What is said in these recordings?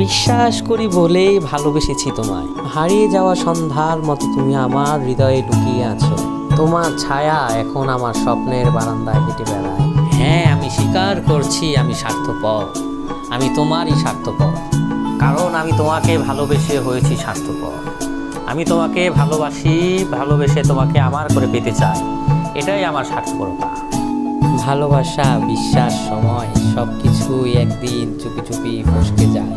বিশ্বাস করি বলেই ভালোবেসেছি তোমায়। হারিয়ে যাওয়া সন্ধ্যার মতো তুমি আমার হৃদয়ে লুকিয়ে আছো। তোমার ছায়া এখন আমার স্বপ্নের বারান্দায় হেঁটে বেড়ায়। হ্যাঁ, আমি স্বীকার করছি আমি স্বার্থপর। আমি তোমারই স্বার্থপর, কারণ আমি তোমাকে ভালোবেসে হয়েছি স্বার্থপর। আমি তোমাকে ভালোবাসি, ভালোবেসে তোমাকে আমার করে পেতে চাই। এটাই আমার স্বার্থপরতা। ভালোবাসা, বিশ্বাস, সময় সব কিছুই একদিন চুপি চুপি ফসকে যায়।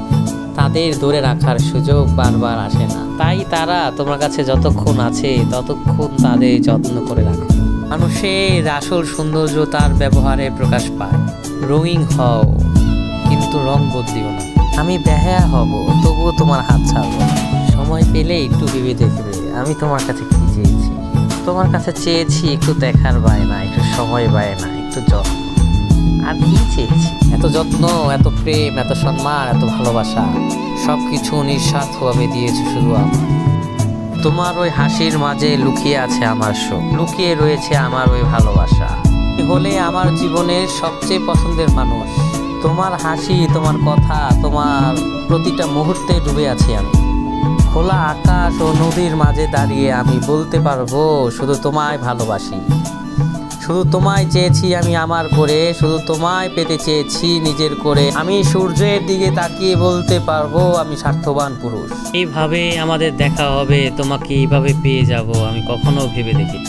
তাদের ধরে রাখার সুযোগ বারবার আসে না, তাই তারা তোমার কাছে যতক্ষণ আছে ততক্ষণ তাদের যত্ন করে রাখো। মানুষের আসল সৌন্দর্য তার ব্যবহারে প্রকাশ পায়। রঙিন হও কিন্তু রং বদলিও না। আমি বেহায়া হব তবুও তোমার হাত ছাড়ব না। সময় পেলে একটু ভেবে দেখবে আমি তোমার কাছে কি চেয়েছি। তোমার কাছে চেয়েছি একটু দেখার বায়না, একটু সময় বায়না, একটু যত্ন। আর কি চেয়েছি? এত যত্ন, এত প্রেম, এত সম্মান, এত ভালোবাসা, সব কিছু নিঃস্বার্থভাবে দিয়েছে শুধু আমার। তোমার ওই হাসির মাঝে লুকিয়ে আছে আমার সুখ, লুকিয়ে রয়েছে আমার ওই ভালোবাসা। তুমি হলে আমার জীবনের সবচেয়ে পছন্দের মানুষ। তোমার হাসি, তোমার কথা, তোমার প্রতিটা মুহূর্তে ডুবে আছি আমি। খোলা আকাশ ও নদীর মাঝে দাঁড়িয়ে আমি বলতে পারবো শুধু তোমায় ভালোবাসি। শুধু তোমায় চেয়েছি আমি আমার করে, শুধু তোমায় পেতে চেয়েছি নিজের করে। আমি সূর্যের দিকে তাকিয়ে বলতে পারবো আমি স্বার্থবান পুরুষ। এইভাবে আমাদের দেখা হবে, তোমাকে এইভাবে পেয়ে যাব আমি কখনো ভেবে দেখি।